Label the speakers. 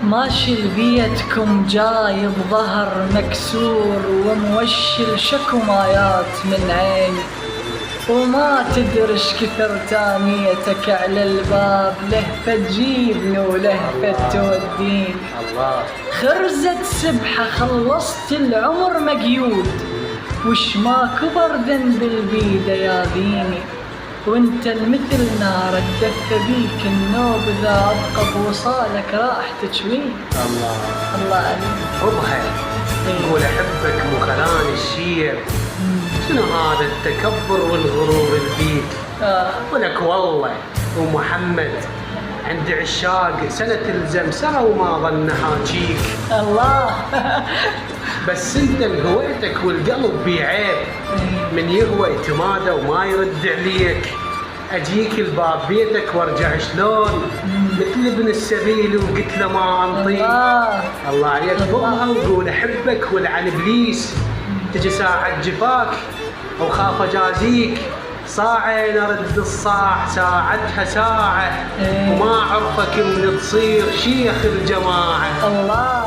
Speaker 1: ماشي لبيتكم جاي بظهر مكسور وموشل شكمايات من عيني، وما تدرش كثر تانيتك على الباب، لهفة تجيبني ولهفة توديني.
Speaker 2: الله
Speaker 1: خرزة سبحة خلصت العمر مقيود، وش ما كبر ذنب البيدة ياذيني، وانت المثل نار الدفة بيك النوب، اذا ابقى بوصالك راح تشويني. الله عليك.
Speaker 2: حبها يقول احبك مو خلاني الشير، شنو هذا التكبر والغرور البيك؟ ولك والله ومحمد عند عشاق سنة تلزم سنة وما ظن حاجيك.
Speaker 1: الله
Speaker 2: بس انت بهويتك والقلب بعيب، من يهوى يتمادى وما يرد عليك، اجيك الباب بيتك وارجع شلون مثل ابن السبيل وقلت له ما انطيك. الله عليك. ضمها وقول احبك ولعن ابليس، تجي ساعة جفاك او خاف اجازيك، ساعين ارد الصاح ساعتها ساعة، وما عرفك من تصير شيخ الجماعة.
Speaker 1: الله